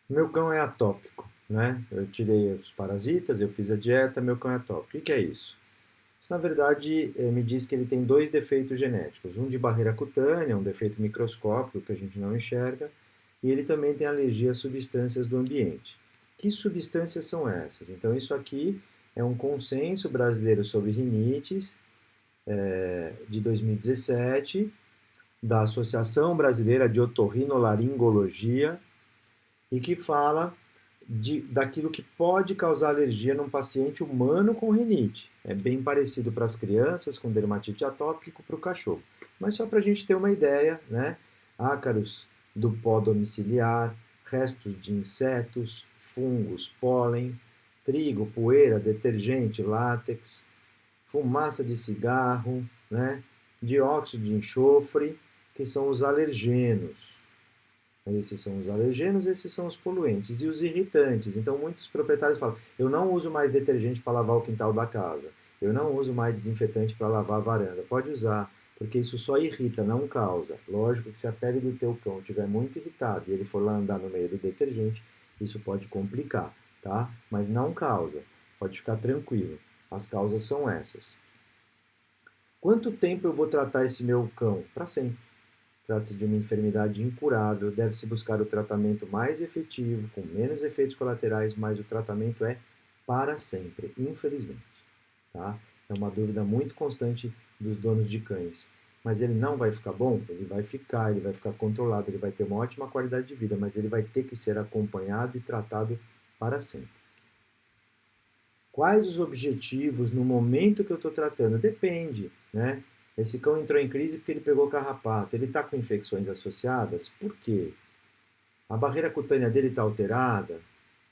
Meu cão é atópico, né? Eu tirei os parasitas, eu fiz a dieta, meu cão é atópico. O que é isso? Isso, na verdade, me diz que ele tem dois defeitos genéticos. Um de barreira cutânea, um defeito microscópico que a gente não enxerga, e ele também tem alergia a substâncias do ambiente. Que substâncias são essas? Então, isso aqui é um consenso brasileiro sobre rinites de 2017, da Associação Brasileira de Otorrinolaringologia, e que fala daquilo que pode causar alergia num paciente humano com rinite. É bem parecido para as crianças com dermatite atópica e para o cachorro. Mas só para a gente ter uma ideia, né? Ácaros do pó domiciliar, restos de insetos, fungos, pólen, trigo, poeira, detergente, látex, fumaça de cigarro, né? Dióxido de enxofre, que são os alergenos. Esses são os alergenos, esses são os poluentes. E os irritantes. Então, muitos proprietários falam: eu não uso mais detergente para lavar o quintal da casa. Eu não uso mais desinfetante para lavar a varanda. Pode usar, porque isso só irrita, não causa. Lógico que se a pele do teu cão estiver muito irritada e ele for lá andar no meio do detergente, isso pode complicar, tá? Mas não causa. Pode ficar tranquilo. As causas são essas. Quanto tempo eu vou tratar esse meu cão? Para sempre. Trata-se de uma enfermidade incurável, deve-se buscar o tratamento mais efetivo, com menos efeitos colaterais, mas o tratamento é para sempre, infelizmente. Tá? É uma dúvida muito constante dos donos de cães. Mas ele não vai ficar bom? Ele vai ficar controlado, ele vai ter uma ótima qualidade de vida, mas ele vai ter que ser acompanhado e tratado para sempre. Quais os objetivos no momento que eu estou tratando? Depende, né? Esse cão entrou em crise porque ele pegou carrapato. Ele está com infecções associadas? Por quê? A barreira cutânea dele está alterada?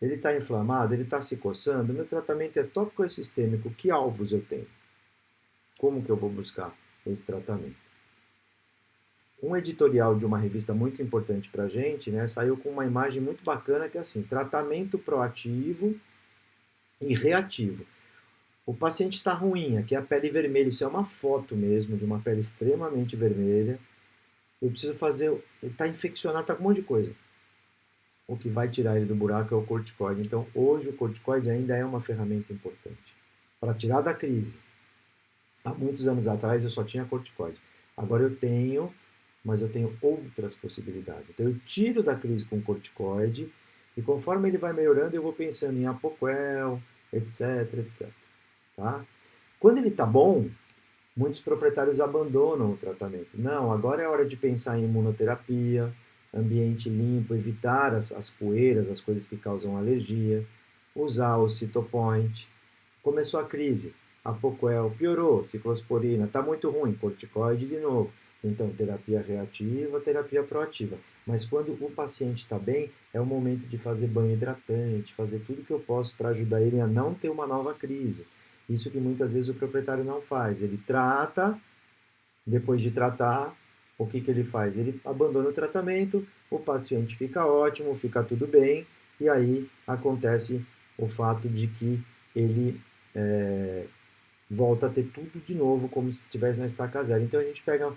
Ele está inflamado? Ele está se coçando? Meu tratamento é tópico ou é sistêmico? Que alvos eu tenho? Como que eu vou buscar esse tratamento? Um editorial de uma revista muito importante para a gente, né, saiu com uma imagem muito bacana que é assim: tratamento proativo e reativo. O paciente está ruim, aqui é a pele vermelha, isso é uma foto mesmo de uma pele extremamente vermelha. Eu preciso fazer, ele está infeccionado, está com um monte de coisa. O que vai tirar ele do buraco é o corticoide. Então, hoje o corticoide ainda é uma ferramenta importante para tirar da crise. Há muitos anos atrás eu só tinha corticoide. Agora eu tenho, mas eu tenho outras possibilidades. Então eu tiro da crise com corticoide e conforme ele vai melhorando eu vou pensando em apoquel, etc, etc. Tá? Quando ele está bom, muitos proprietários abandonam o tratamento. Não, agora é hora de pensar em imunoterapia, ambiente limpo, evitar as poeiras, as coisas que causam alergia, usar o Cytopoint. Começou a crise, Apoquel piorou, ciclosporina, está muito ruim, corticoide de novo. Então, terapia reativa, terapia proativa. Mas quando o paciente está bem, é o momento de fazer banho hidratante, fazer tudo que eu posso para ajudar ele a não ter uma nova crise. Isso que muitas vezes o proprietário não faz. Ele trata, depois de tratar, o que ele faz? Ele abandona o tratamento, o paciente fica ótimo, fica tudo bem, e aí acontece o fato de que ele volta a ter tudo de novo, como se estivesse na estaca zero. Então a gente pega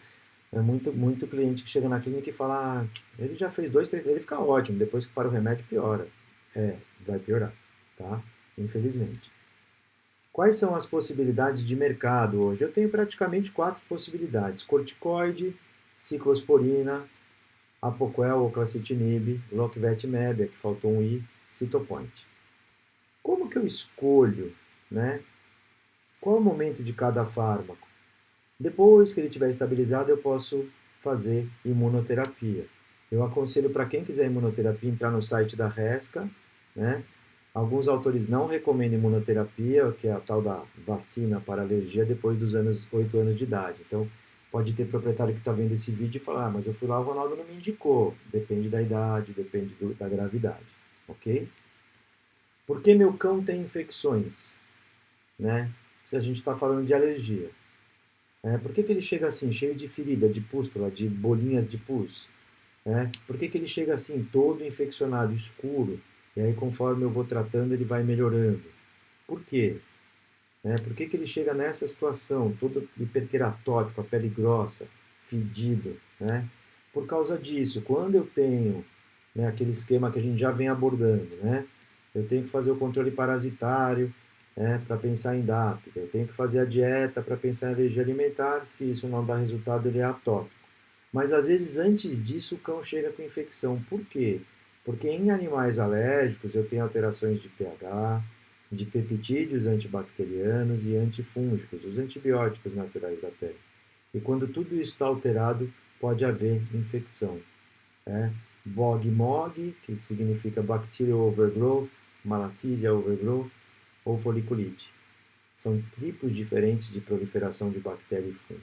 muito cliente que chega na clínica e fala: ah, ele já fez dois, três, ele fica ótimo, depois que para o remédio piora. É, vai piorar, tá? Infelizmente. Quais são as possibilidades de mercado hoje? Eu tenho praticamente quatro possibilidades: corticoide, ciclosporina, apoquel ou clacitinib, loquevetimab, que faltou um i, Cytopoint. Como que eu escolho, né? Qual é o momento de cada fármaco? Depois que ele estiver estabilizado, eu posso fazer imunoterapia. Eu aconselho para quem quiser imunoterapia entrar no site da Resca, né? Alguns autores não recomendam imunoterapia, que é a tal da vacina para alergia, depois dos 8 anos de idade. Então, pode ter proprietário que está vendo esse vídeo e falar: ah, mas eu fui lá, o Ronaldo não me indicou. Depende da idade, depende da gravidade, ok? Por que meu cão tem infecções, né? Se a gente está falando de alergia. Por que ele chega assim, cheio de ferida, de pústula, de bolinhas de pus? Por que ele chega assim, todo infeccionado, escuro? E aí, conforme eu vou tratando, ele vai melhorando. Por quê? Por que ele chega nessa situação, todo hiperqueratótico, a pele grossa, fedido? Por causa disso, quando eu tenho né, aquele esquema que a gente já vem abordando, né? Eu tenho que fazer o controle parasitário, né, para pensar em DAP. Eu tenho que fazer a dieta para pensar em alergia alimentar. Se isso não dá resultado, ele é atópico. Mas às vezes antes disso o cão chega com infecção. Por quê? Porque em animais alérgicos eu tenho alterações de pH, de peptídeos antibacterianos e antifúngicos, os antibióticos naturais da pele. E quando tudo isso está alterado, pode haver infecção. Né? BOG-MOG, que significa Bacterial Overgrowth, Malassezia Overgrowth, ou foliculite. São tipos diferentes de proliferação de bactéria e fungo.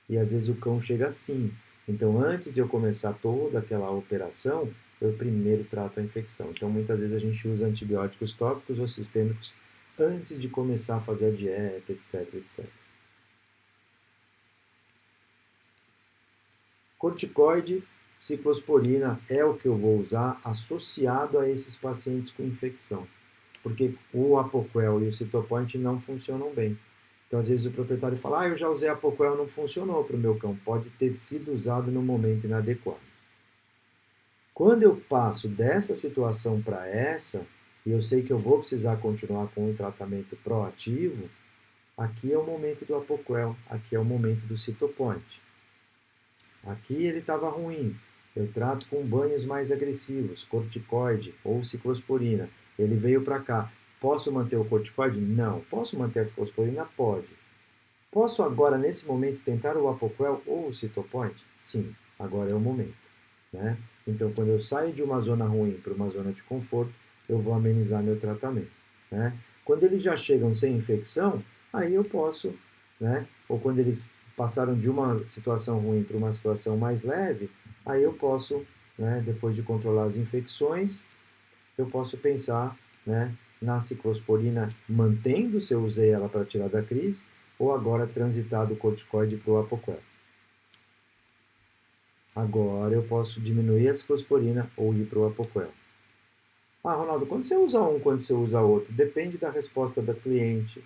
E às vezes o cão chega assim. Então, antes de eu começar toda aquela operação, eu primeiro trato a infecção. Então, muitas vezes a gente usa antibióticos tópicos ou sistêmicos antes de começar a fazer a dieta, etc, etc. Corticoide, ciclosporina é o que eu vou usar associado a esses pacientes com infecção, porque o Apoquel e o Cytopoint não funcionam bem. Então, às vezes o proprietário fala, eu já usei Apoquel, não funcionou para o meu cão. Pode ter sido usado no momento inadequado. Quando eu passo dessa situação para essa, e eu sei que eu vou precisar continuar com um tratamento proativo, aqui é o momento do Apoquel, aqui é o momento do Cytopoint. Aqui ele estava ruim. Eu trato com banhos mais agressivos, corticoide ou ciclosporina. Ele veio para cá. Posso manter o corticoide? Não. Posso manter a ciclosporina? Pode. Posso agora, nesse momento, tentar o Apoquel ou o Cytopoint? Sim, agora é o momento. Né? Então, quando eu saio de uma zona ruim para uma zona de conforto, eu vou amenizar meu tratamento. Né? Quando eles já chegam sem infecção, aí eu posso, né? Ou quando eles passaram de uma situação ruim para uma situação mais leve, aí eu posso, né, depois de controlar as infecções, eu posso pensar, né, na ciclosporina mantendo se eu usei ela para tirar da crise, ou agora transitar do corticoide para o Apoquel. Agora eu posso diminuir a ciclosporina ou ir para o Apoquel. Ronaldo, quando você usa um, quando você usa outro? Depende da resposta da cliente,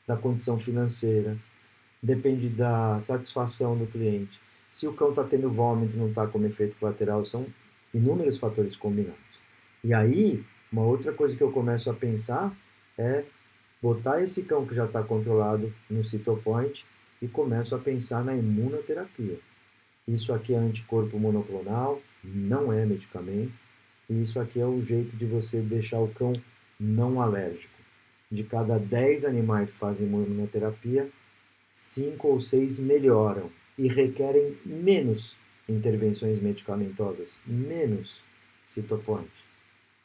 da condição financeira, depende da satisfação do cliente. Se o cão está tendo vômito e não está como efeito colateral, são inúmeros fatores combinados. E aí, uma outra coisa que eu começo a pensar é botar esse cão que já está controlado no Cytopoint e começo a pensar na imunoterapia. Isso aqui é anticorpo monoclonal, não é medicamento, e isso aqui é o jeito de você deixar o cão não alérgico. De cada 10 animais que fazem imunoterapia, 5 ou 6 melhoram e requerem menos intervenções medicamentosas, menos Cytopoint.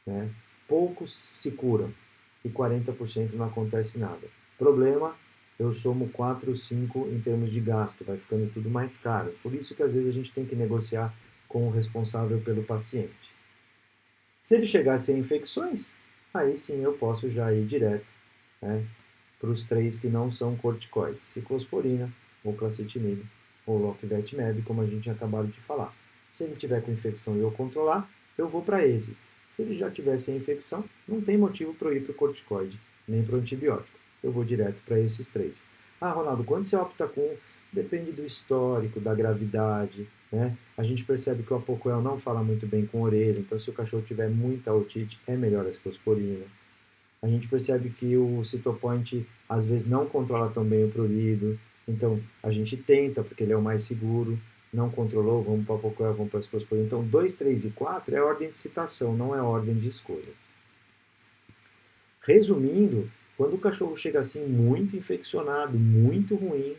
Né? Poucos se curam e 40% não acontece nada. Problema, eu somo 4 ou 5 em termos de gasto, vai ficando tudo mais caro. Por isso que às vezes a gente tem que negociar com o responsável pelo paciente. Se ele chegar sem infecções, aí sim eu posso já ir direto, né, para os 3 que não são corticoides, ciclosporina, ou clacitinib, ou loquevetimab, como a gente acabou de falar. Se ele tiver com infecção e eu controlar, eu vou para esses. Se ele já tiver sem infecção, não tem motivo para eu ir para o corticoide, nem para o antibiótico. Eu vou direto para esses 3. Ronaldo, quando você opta com, depende do histórico, da gravidade, né? A gente percebe que o Apoquel não fala muito bem com a orelha, então se o cachorro tiver muita otite, é melhor a ciclosporina. A gente percebe que o Cytopoint às vezes não controla tão bem o prurido, então a gente tenta, porque ele é o mais seguro, não controlou, vamos para o Apoquel, vamos para a ciclosporina. Então 2, 3 e 4 é ordem de citação, não é ordem de escolha. Resumindo, quando o cachorro chega assim muito infeccionado, muito ruim,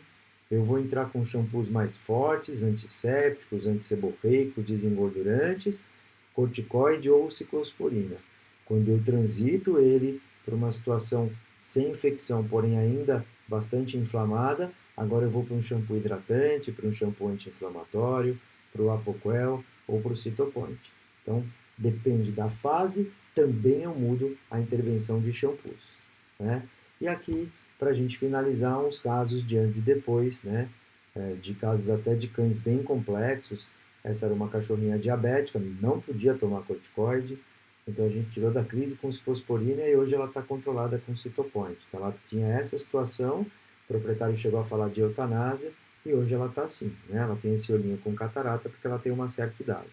eu vou entrar com shampoos mais fortes, antissépticos, antisseborreicos, desengordurantes, corticoide ou ciclosporina. Quando eu transito ele para uma situação sem infecção, porém ainda bastante inflamada, agora eu vou para um shampoo hidratante, para um shampoo anti-inflamatório, para o Apoquel ou para o Cytopoint. Então, depende da fase, também eu mudo a intervenção de shampoos. Né? E aqui, para a gente finalizar, uns casos de antes e depois, né? De casos até de cães bem complexos. Essa era uma cachorrinha diabética, não podia tomar corticoide, então a gente tirou da crise com ciclosporina e hoje ela está controlada com Cytopoint. Então ela tinha essa situação, o proprietário chegou a falar de eutanásia e hoje ela está assim, né? Ela tem esse olhinho com catarata porque ela tem uma certa idade.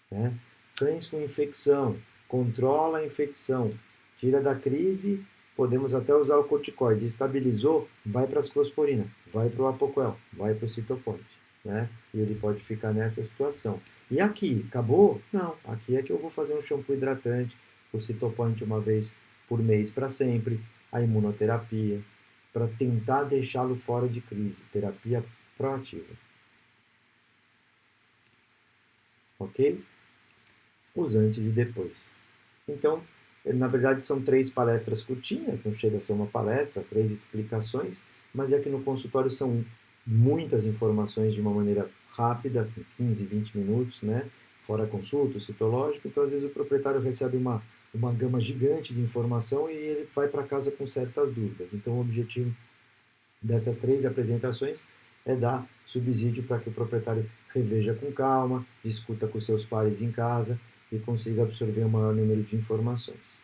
Né? cães com infecção, controla a infecção, tira da crise, podemos até usar o corticoide, estabilizou, vai para a ciclosporina, vai para o Apoquel, vai para o Cytopoint, né? E ele pode ficar nessa situação. E aqui, acabou? Não, aqui é que eu vou fazer um shampoo hidratante, o Cytopoint uma vez por mês para sempre, a imunoterapia, para tentar deixá-lo fora de crise, terapia proativa. Ok? Os antes e depois. Então, na verdade, são 3 palestras curtinhas, não chega a ser uma palestra, 3 explicações, mas é que no consultório são muitas informações de uma maneira rápida, com 15, 20 minutos, né? Fora consulta, o citológico, então às vezes o proprietário recebe uma gama gigante de informação e ele vai para casa com certas dúvidas. Então o objetivo dessas 3 apresentações é dar subsídio para que o proprietário reveja com calma, discuta com seus pares em casa e consiga absorver o maior número de informações.